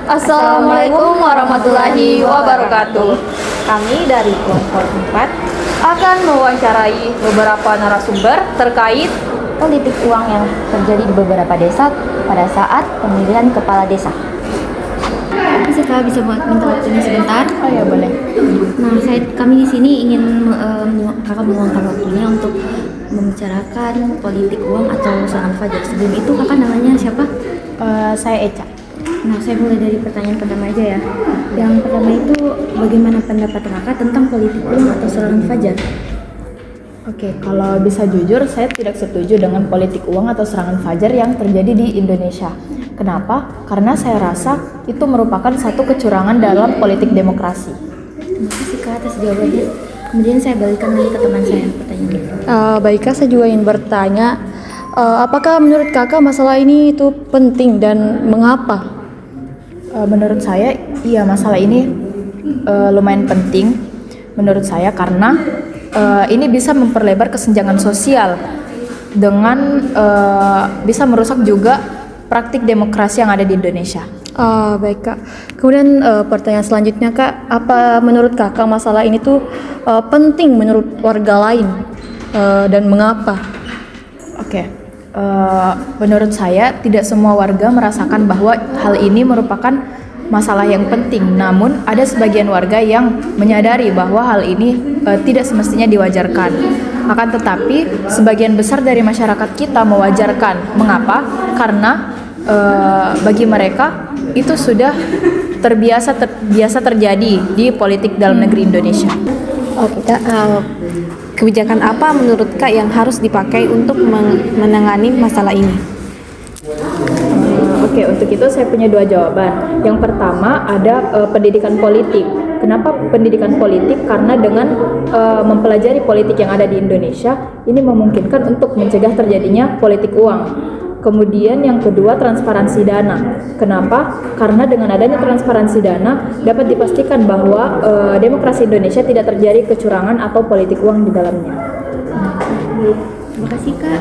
Assalamualaikum warahmatullahi wabarakatuh. Kami dari kelompok 4 Akan mewawancarai beberapa narasumber terkait politik uang yang terjadi di beberapa desa pada saat pemilihan kepala desa. Bisa Kak, bisa minta waktunya sebentar? Oh ya boleh. Nah, kami di sini ingin Kakak meluangkan waktunya untuk membicarakan politik uang atau serangan fajar. Sebelum itu Kakak namanya siapa? Saya Eca. Nah, saya mulai dari pertanyaan pertama aja ya. Yang pertama itu, bagaimana pendapat Kakak tentang politik uang atau serangan fajar? Oke, kalau bisa jujur, saya tidak setuju dengan politik uang atau serangan fajar yang terjadi di Indonesia. Kenapa? Karena saya rasa itu merupakan satu kecurangan dalam politik demokrasi. Terima kasih Kak atas jawabannya. Kemudian saya balikan lagi ke teman saya pertanyaan. Baik Kak, saya juga ingin bertanya, apakah menurut Kakak masalah ini itu penting dan mengapa? Menurut saya, iya masalah ini lumayan penting menurut saya karena ini bisa memperlebar kesenjangan sosial dengan bisa merusak juga praktik demokrasi yang ada di Indonesia. Baik Kak. Kemudian pertanyaan selanjutnya Kak, apa menurut Kakak masalah ini tuh penting menurut warga lain dan mengapa? Oke, menurut saya tidak semua warga merasakan bahwa hal ini merupakan masalah yang penting. Namun ada sebagian warga yang menyadari bahwa hal ini tidak semestinya diwajarkan. Akan tetapi sebagian besar dari masyarakat kita mewajarkan. Mengapa? Karena bagi mereka itu sudah terbiasa terjadi di politik dalam negeri Indonesia. Oke Kak, kebijakan apa menurut Kak yang harus dipakai untuk menangani masalah ini? Oke, untuk itu saya punya dua jawaban. Yang pertama ada pendidikan politik. Kenapa pendidikan politik? Karena dengan mempelajari politik yang ada di Indonesia, ini memungkinkan untuk mencegah terjadinya politik uang. Kemudian yang kedua transparansi dana. Kenapa? Karena dengan adanya transparansi dana dapat dipastikan bahwa demokrasi Indonesia tidak terjadi kecurangan atau politik uang di dalamnya. Terima kasih Kak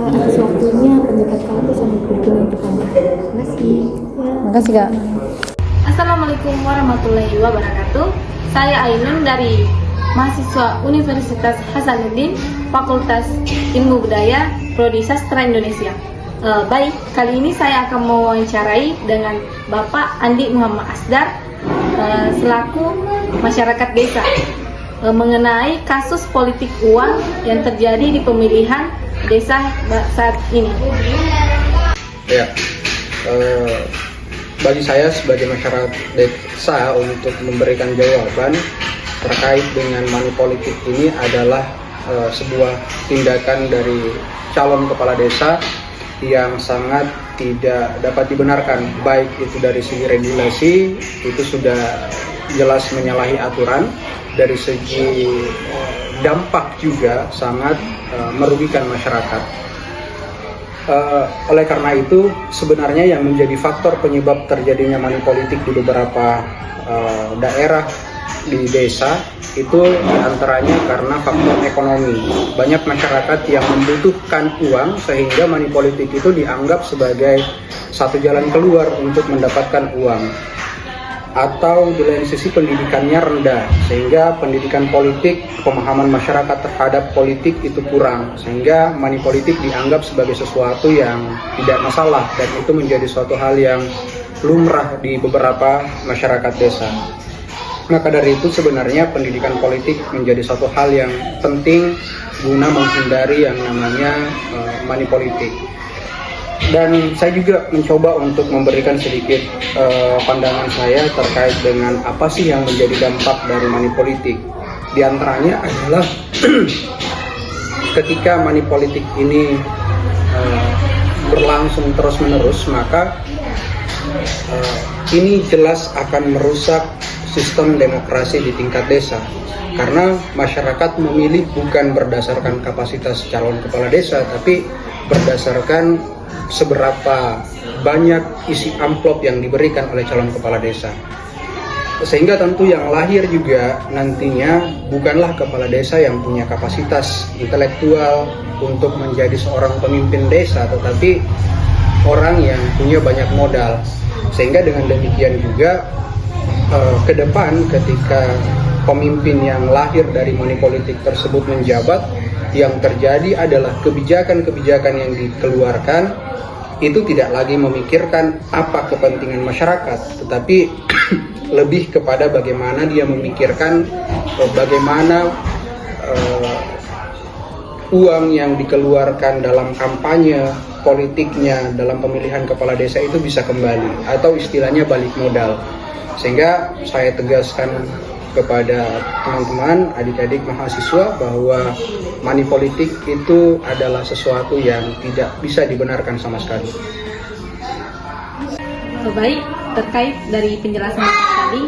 atas waktunya, pendapat Kakak sangat berguna untuk kami. Terima kasih. Terima kasih Kak. Assalamualaikum warahmatullahi wabarakatuh. Saya Ainun dari mahasiswa Universitas Hasanuddin, Fakultas Ilmu Budaya, Prodi Sastra Indonesia. Baik, kali ini saya akan mewawancarai dengan Bapak Andi Muhammad Asdar selaku masyarakat desa mengenai kasus politik uang yang terjadi di pemilihan desa saat ini. Ya, bagi saya sebagai masyarakat desa untuk memberikan jawaban terkait dengan money politik ini adalah sebuah tindakan dari calon kepala desa yang sangat tidak dapat dibenarkan, baik itu dari segi regulasi itu sudah jelas menyalahi aturan, dari segi dampak juga sangat merugikan masyarakat. Oleh karena itu sebenarnya yang menjadi faktor penyebab terjadinya money politik di beberapa daerah di desa itu diantaranya karena faktor ekonomi. Banyak masyarakat yang membutuhkan uang sehingga money politik itu dianggap sebagai satu jalan keluar untuk mendapatkan uang. Atau di lain sisi pendidikannya rendah sehingga pendidikan politik, pemahaman masyarakat terhadap politik itu kurang sehingga money politik dianggap sebagai sesuatu yang tidak masalah dan itu menjadi suatu hal yang lumrah di beberapa masyarakat desa. Maka dari itu sebenarnya pendidikan politik menjadi suatu hal yang penting guna menghindari yang namanya money politik. Dan saya juga mencoba untuk memberikan sedikit pandangan saya terkait dengan apa sih yang menjadi dampak dari money politik. Di antaranya adalah ketika money politik ini berlangsung terus-menerus, maka ini jelas akan merusak sistem demokrasi di tingkat desa. Karena masyarakat memilih bukan berdasarkan kapasitas calon kepala desa, tapi berdasarkan seberapa banyak isi amplop yang diberikan oleh calon kepala desa. Sehingga tentu yang lahir juga nantinya bukanlah kepala desa yang punya kapasitas intelektual untuk menjadi seorang pemimpin desa, tetapi orang yang punya banyak modal. Sehingga dengan demikian juga ke depan ketika pemimpin yang lahir dari money politik tersebut menjabat, yang terjadi adalah kebijakan-kebijakan yang dikeluarkan itu tidak lagi memikirkan apa kepentingan masyarakat, tetapi lebih kepada bagaimana dia memikirkan bagaimana uang yang dikeluarkan dalam kampanye politiknya dalam pemilihan kepala desa itu bisa kembali, atau istilahnya balik modal. Sehingga saya tegaskan kepada teman-teman, adik-adik mahasiswa bahwa money politik itu adalah sesuatu yang tidak bisa dibenarkan sama sekali. Baik, terkait dari penjelasan Bapak tadi,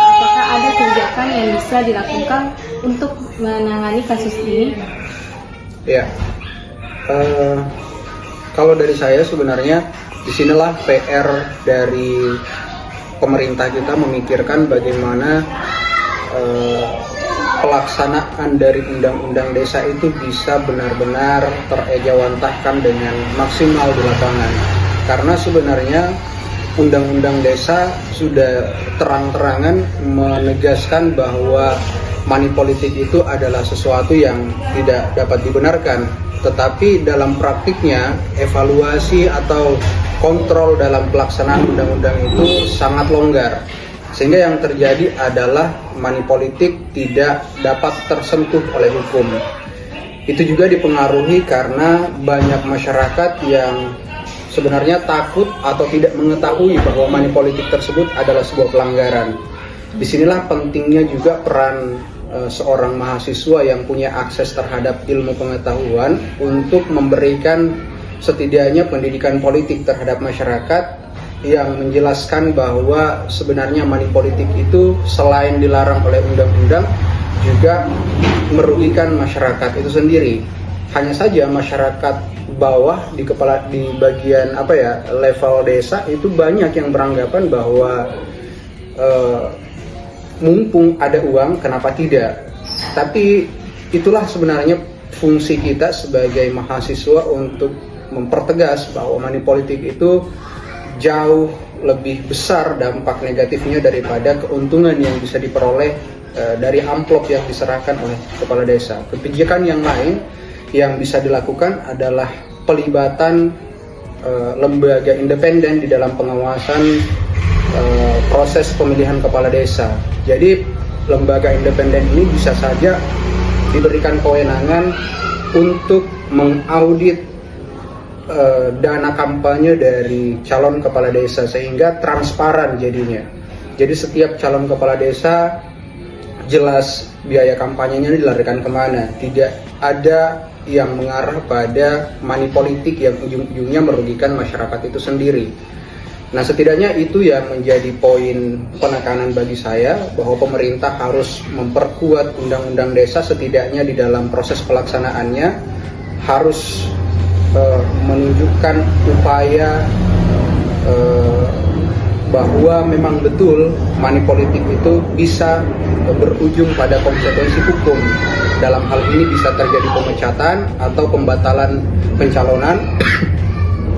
apakah ada kebijakan yang bisa dilakukan untuk menangani kasus ini? Ya, kalau dari saya sebenarnya disinilah PR dari pemerintah kita memikirkan bagaimana pelaksanaan dari undang-undang desa itu bisa benar-benar terejawantahkan dengan maksimal di lapangan. Karena sebenarnya undang-undang desa sudah terang-terangan menegaskan bahwa money politik itu adalah sesuatu yang tidak dapat dibenarkan. Tetapi dalam praktiknya, evaluasi atau kontrol dalam pelaksanaan undang-undang itu sangat longgar. Sehingga yang terjadi adalah money politik tidak dapat tersentuh oleh hukum. Itu juga dipengaruhi karena banyak masyarakat yang sebenarnya takut atau tidak mengetahui bahwa money politik tersebut adalah sebuah pelanggaran. Disinilah pentingnya juga peran seorang mahasiswa yang punya akses terhadap ilmu pengetahuan untuk memberikan setidaknya pendidikan politik terhadap masyarakat yang menjelaskan bahwa sebenarnya money politik itu selain dilarang oleh undang-undang juga merugikan masyarakat itu sendiri. Hanya saja masyarakat bawah di bagian level desa itu banyak yang beranggapan bahwa mumpung ada uang kenapa tidak. Tapi itulah sebenarnya fungsi kita sebagai mahasiswa untuk mempertegas bahwa money politik itu jauh lebih besar dampak negatifnya daripada keuntungan yang bisa diperoleh dari amplop yang diserahkan oleh kepala desa. Kebijakan yang lain yang bisa dilakukan adalah pelibatan lembaga independen di dalam pengawasan proses pemilihan kepala desa. Jadi lembaga independen ini bisa saja diberikan kewenangan untuk mengaudit dana kampanye dari calon kepala desa sehingga transparan jadinya. Jadi setiap calon kepala desa jelas biaya kampanyenya dilarikan kemana. Tidak ada yang mengarah pada money politik yang ujung-ujungnya merugikan masyarakat itu sendiri. Nah, setidaknya itu yang menjadi poin penekanan bagi saya bahwa pemerintah harus memperkuat undang-undang desa, setidaknya di dalam proses pelaksanaannya harus menunjukkan upaya bahwa memang betul money politik itu bisa berujung pada konsekuensi hukum. Dalam hal ini bisa terjadi pemecatan atau pembatalan pencalonan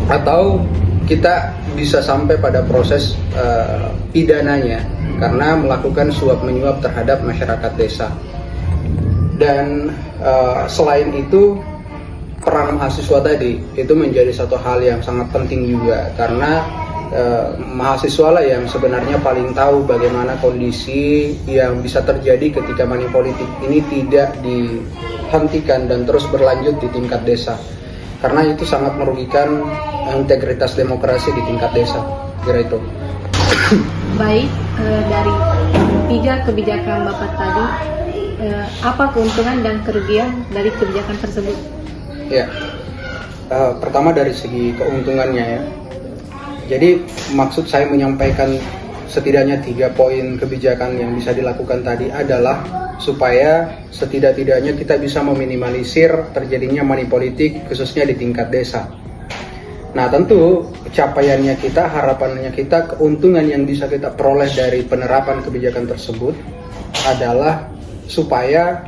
atau kita bisa sampai pada proses pidananya karena melakukan suap menyuap terhadap masyarakat desa. Dan selain itu peran mahasiswa tadi itu menjadi satu hal yang sangat penting juga karena mahasiswa lah yang sebenarnya paling tahu bagaimana kondisi yang bisa terjadi ketika money politik ini tidak dihentikan dan terus berlanjut di tingkat desa, karena itu sangat merugikan integritas demokrasi di tingkat desa. Kira itu. Baik, dari 3 kebijakan Bapak tadi, apa keuntungan dan kerugian dari kebijakan tersebut? Ya, pertama dari segi keuntungannya ya. Jadi maksud saya menyampaikan setidaknya 3 poin kebijakan yang bisa dilakukan tadi adalah supaya setidak-tidaknya kita bisa meminimalisir terjadinya money politik khususnya di tingkat desa. Nah, tentu capaiannya kita, harapannya kita, keuntungan yang bisa kita peroleh dari penerapan kebijakan tersebut adalah supaya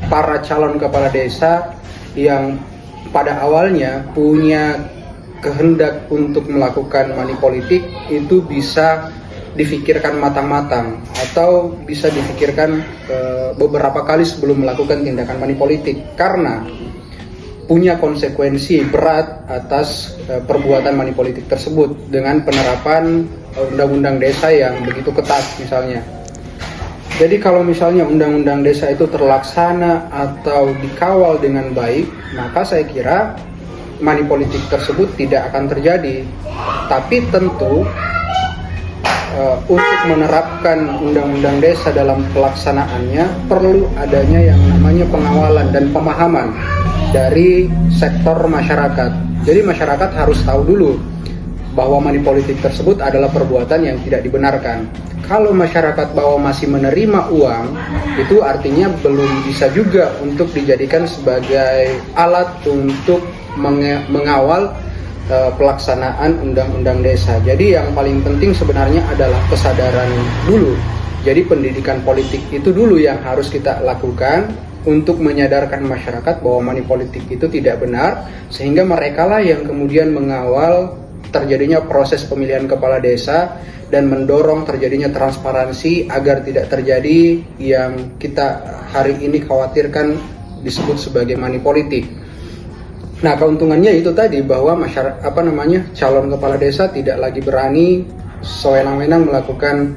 para calon kepala desa yang pada awalnya punya kehendak untuk melakukan money politik itu bisa difikirkan matang-matang atau bisa difikirkan beberapa kali sebelum melakukan tindakan money politik, karena punya konsekuensi berat atas perbuatan money politik tersebut dengan penerapan undang-undang desa yang begitu ketat misalnya. Jadi kalau misalnya undang-undang desa itu terlaksana atau dikawal dengan baik, maka saya kira money politik tersebut tidak akan terjadi. Tapi tentu untuk menerapkan undang-undang desa dalam pelaksanaannya perlu adanya yang namanya pengawalan dan pemahaman dari sektor masyarakat. Jadi masyarakat harus tahu dulu bahwa money politik tersebut adalah perbuatan yang tidak dibenarkan. Kalau masyarakat bahwa masih menerima uang, itu artinya belum bisa juga untuk dijadikan sebagai alat untuk mengawal pelaksanaan undang-undang desa. Jadi yang paling penting sebenarnya adalah kesadaran dulu. Jadi pendidikan politik itu dulu yang harus kita lakukan untuk menyadarkan masyarakat bahwa money politik itu tidak benar, sehingga merekalah yang kemudian mengawal terjadinya proses pemilihan kepala desa dan mendorong terjadinya transparansi agar tidak terjadi yang kita hari ini khawatirkan disebut sebagai money politik. Nah, keuntungannya itu tadi bahwa calon kepala desa tidak lagi berani sewenang-wenang melakukan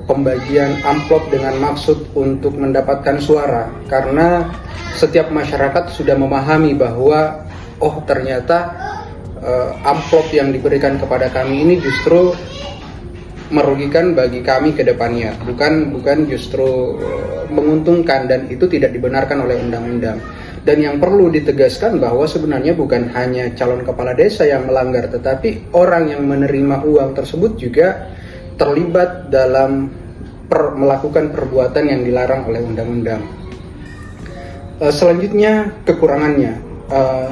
pembagian amplop dengan maksud untuk mendapatkan suara, karena setiap masyarakat sudah memahami bahwa ternyata amplop yang diberikan kepada kami ini justru merugikan bagi kami ke depannya, bukan justru menguntungkan, dan itu tidak dibenarkan oleh undang-undang. Dan yang perlu ditegaskan bahwa sebenarnya bukan hanya calon kepala desa yang melanggar, tetapi orang yang menerima uang tersebut juga terlibat dalam melakukan perbuatan yang dilarang oleh undang-undang. Selanjutnya kekurangannya.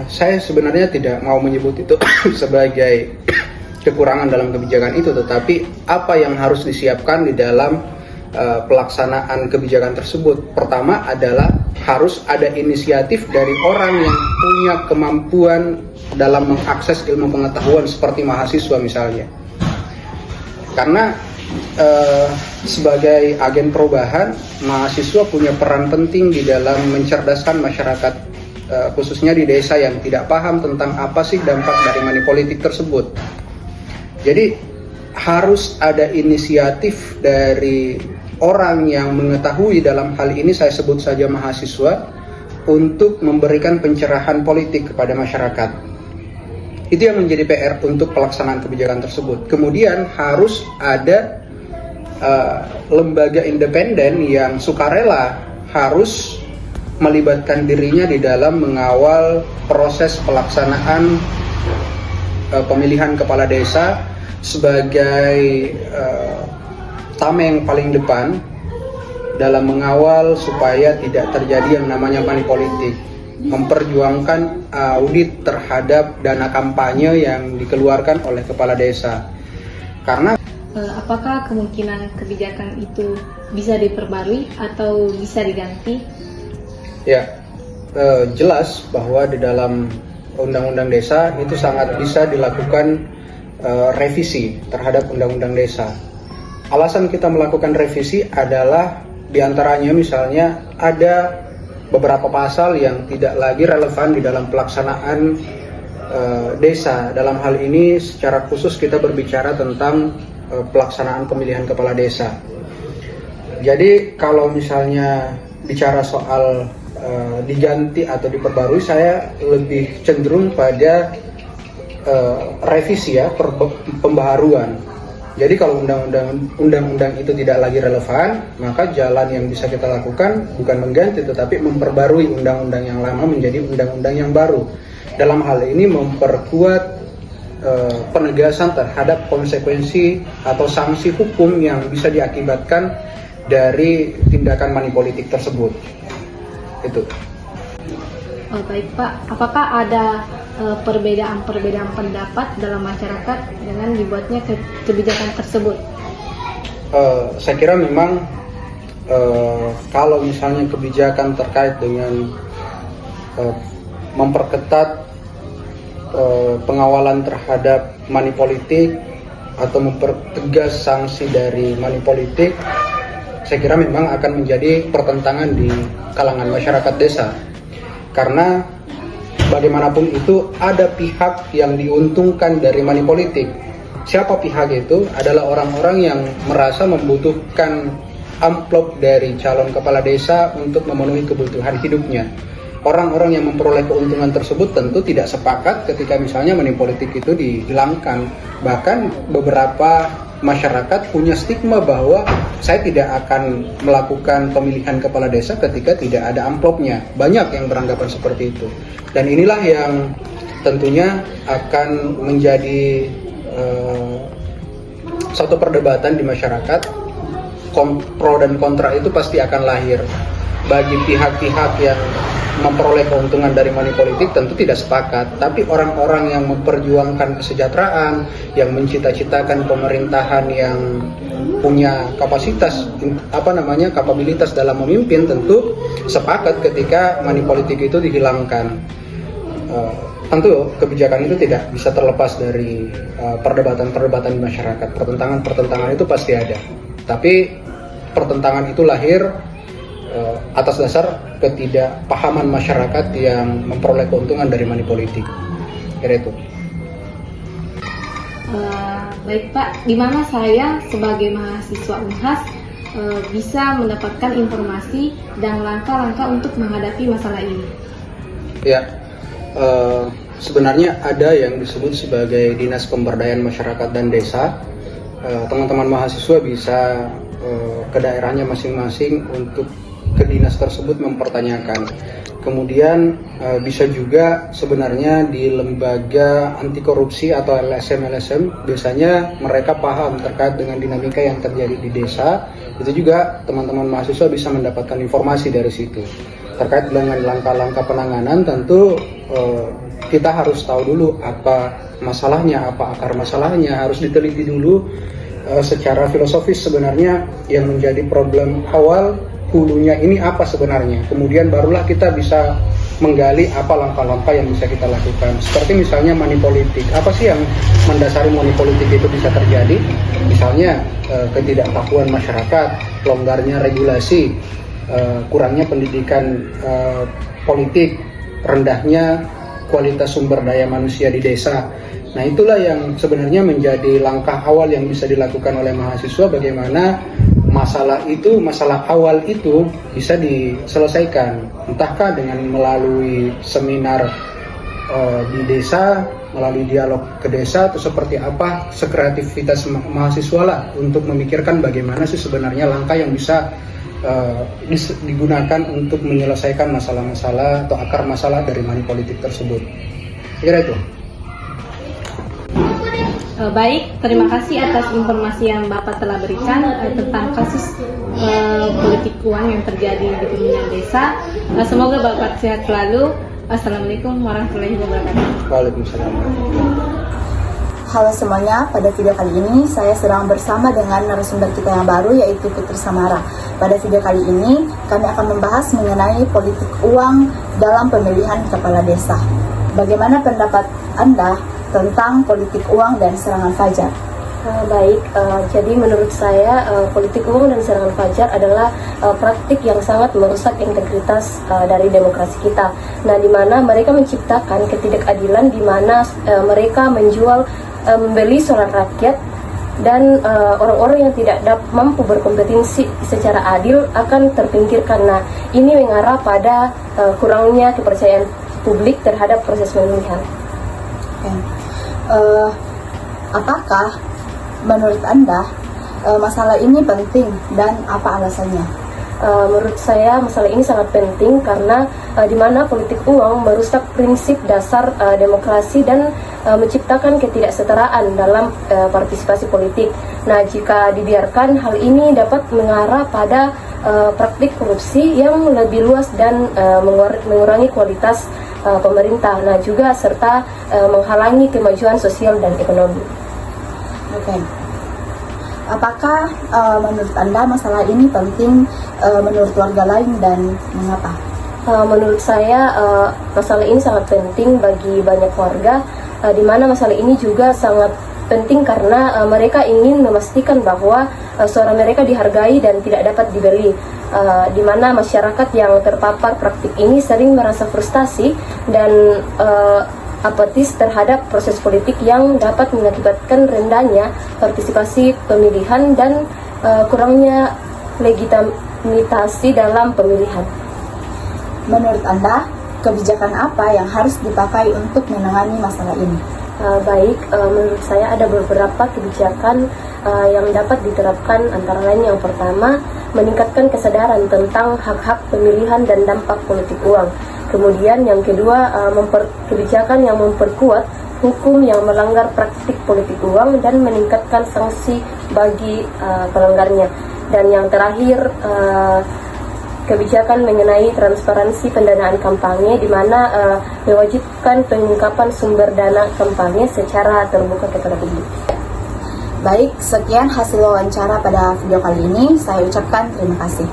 Saya sebenarnya tidak mau menyebut itu sebagai kekurangan dalam kebijakan itu, tetapi apa yang harus disiapkan di dalam pelaksanaan kebijakan tersebut. Pertama adalah harus ada inisiatif dari orang yang punya kemampuan dalam mengakses ilmu pengetahuan seperti mahasiswa misalnya. Karena sebagai agen perubahan, mahasiswa punya peran penting di dalam mencerdaskan masyarakat, khususnya di desa yang tidak paham tentang apa sih dampak dari money politik tersebut. Jadi harus ada inisiatif dari orang yang mengetahui dalam hal ini, saya sebut saja mahasiswa, untuk memberikan pencerahan politik kepada masyarakat. Itu yang menjadi PR untuk pelaksanaan kebijakan tersebut. Kemudian harus ada lembaga independen yang sukarela harus melibatkan dirinya di dalam mengawal proses pelaksanaan pemilihan kepala desa sebagai tameng paling depan dalam mengawal supaya tidak terjadi yang namanya money politik, memperjuangkan audit terhadap dana kampanye yang dikeluarkan oleh kepala desa. Karena apakah kemungkinan kebijakan itu bisa diperbarui atau bisa diganti? Ya, jelas bahwa di dalam undang-undang desa itu sangat bisa dilakukan revisi terhadap undang-undang desa. Alasan kita melakukan revisi adalah diantaranya misalnya ada beberapa pasal yang tidak lagi relevan di dalam pelaksanaan desa. Dalam hal ini secara khusus kita berbicara tentang pelaksanaan pemilihan kepala desa. Jadi kalau misalnya bicara soal diganti atau diperbarui, saya lebih cenderung pada revisi ya, pembaharuan. Jadi kalau undang-undang itu tidak lagi relevan, maka jalan yang bisa kita lakukan bukan mengganti tetapi memperbarui undang-undang yang lama menjadi undang-undang yang baru. Dalam hal ini memperkuat penegasan terhadap konsekuensi atau sanksi hukum yang bisa diakibatkan dari tindakan money politik tersebut. Itu. Baik Pak, apakah ada perbedaan-perbedaan pendapat dalam masyarakat dengan dibuatnya kebijakan tersebut? Saya kira memang kalau misalnya kebijakan terkait dengan memperketat pengawalan terhadap money politik atau mempertegas sanksi dari money politik, saya kira memang akan menjadi pertentangan di kalangan masyarakat desa. Karena bagaimanapun itu ada pihak yang diuntungkan dari money politik. Siapa pihak itu? Adalah orang-orang yang merasa membutuhkan amplop dari calon kepala desa untuk memenuhi kebutuhan hidupnya. Orang-orang yang memperoleh keuntungan tersebut tentu tidak sepakat ketika misalnya money politik itu dihilangkan. Bahkan beberapa masyarakat punya stigma bahwa saya tidak akan melakukan pemilihan kepala desa ketika tidak ada amplopnya. Banyak yang beranggapan seperti itu. Dan inilah yang tentunya akan menjadi satu perdebatan di masyarakat. Pro dan kontra itu pasti akan lahir. Bagi pihak-pihak yang memperoleh keuntungan dari money politik tentu tidak sepakat, tapi orang-orang yang memperjuangkan kesejahteraan, yang mencita-citakan pemerintahan yang punya kapabilitas dalam memimpin tentu sepakat ketika money politik itu dihilangkan. Tentu kebijakan itu tidak bisa terlepas dari perdebatan-perdebatan di masyarakat. Pertentangan-pertentangan itu pasti ada, tapi pertentangan itu lahir atas dasar ketidakpahaman masyarakat yang memperoleh keuntungan dari money politik. Kira itu. Baik Pak, di mana saya sebagai mahasiswa Unhas bisa mendapatkan informasi dan langkah-langkah untuk menghadapi masalah ini? Ya, sebenarnya ada yang disebut sebagai Dinas Pemberdayaan Masyarakat dan Desa. Teman-teman mahasiswa bisa ke daerahnya masing-masing untuk ke dinas tersebut mempertanyakan. Kemudian bisa juga sebenarnya di lembaga anti korupsi atau LSM biasanya mereka paham terkait dengan dinamika yang terjadi di desa. Itu juga teman-teman mahasiswa bisa mendapatkan informasi dari situ. Terkait dengan langkah-langkah penanganan tentu kita harus tahu dulu apa masalahnya, apa akar masalahnya, harus diteliti dulu secara filosofis sebenarnya yang menjadi problem awal hulunya ini apa sebenarnya. Kemudian barulah kita bisa menggali apa langkah-langkah yang bisa kita lakukan. Seperti misalnya money politik. Apa sih yang mendasari money politik itu bisa terjadi? Misalnya ketidaktahuan masyarakat, longgarnya regulasi, kurangnya pendidikan politik, rendahnya kualitas sumber daya manusia di desa. Nah, itulah yang sebenarnya menjadi langkah awal yang bisa dilakukan oleh mahasiswa, bagaimana masalah awal itu bisa diselesaikan, entahkah dengan melalui seminar di desa, melalui dialog ke desa, atau seperti apa sekreativitas mahasiswa lah untuk memikirkan bagaimana sih sebenarnya langkah yang bisa digunakan untuk menyelesaikan masalah-masalah atau akar masalah dari money politik tersebut. Kira itu. Baik, terima kasih atas informasi yang Bapak telah berikan tentang kasus politik uang yang terjadi di pemilihan desa. Semoga Bapak sehat selalu. Assalamualaikum warahmatullahi wabarakatuh. Waalaikumsalam. Halo semuanya, pada video kali ini saya sedang bersama dengan narasumber kita yang baru, yaitu Putri Samara. Pada video kali ini kami akan membahas mengenai politik uang dalam pemilihan kepala desa. Bagaimana pendapat Anda tentang politik uang dan serangan fajar? Jadi menurut saya politik uang dan serangan fajar adalah praktik yang sangat merusak integritas dari demokrasi kita. Nah, di mana mereka menciptakan ketidakadilan, di mana mereka menjual, membeli suara rakyat, dan orang-orang yang tidak mampu berkompetensi secara adil akan terpinggirkan. Nah, ini mengarah pada kurangnya kepercayaan publik terhadap proses pemilihan. Apakah menurut Anda masalah ini penting dan apa alasannya? Menurut saya masalah ini sangat penting karena di mana politik uang merusak prinsip dasar demokrasi dan menciptakan ketidaksetaraan dalam partisipasi politik. Nah, jika dibiarkan, hal ini dapat mengarah pada praktik korupsi yang lebih luas dan mengurangi kualitas pemerintah. Nah, juga serta menghalangi kemajuan sosial dan ekonomi. Apakah menurut Anda masalah ini penting menurut warga lain dan mengapa? Menurut saya masalah ini sangat penting bagi banyak warga, di mana masalah ini juga sangat penting karena mereka ingin memastikan bahwa suara mereka dihargai dan tidak dapat dibeli. Di mana masyarakat yang terpapar praktik ini sering merasa frustasi dan apatis terhadap proses politik yang dapat mengakibatkan rendahnya partisipasi pemilihan dan kurangnya legitimasi dalam pemilihan. Menurut Anda, kebijakan apa yang harus dipakai untuk menangani masalah ini? Menurut saya ada beberapa kebijakan yang dapat diterapkan, antara lain yang pertama, meningkatkan kesadaran tentang hak-hak pemilihan dan dampak politik uang. Kemudian yang kedua, kebijakan yang memperkuat hukum yang melanggar praktik politik uang dan meningkatkan sanksi bagi pelanggarnya. Dan yang terakhir, kebijakan mengenai transparansi pendanaan kampanye, di mana mewajibkan pengungkapan sumber dana kampanye secara terbuka kepada publik. Baik, sekian hasil wawancara pada video kali ini. Saya ucapkan terima kasih.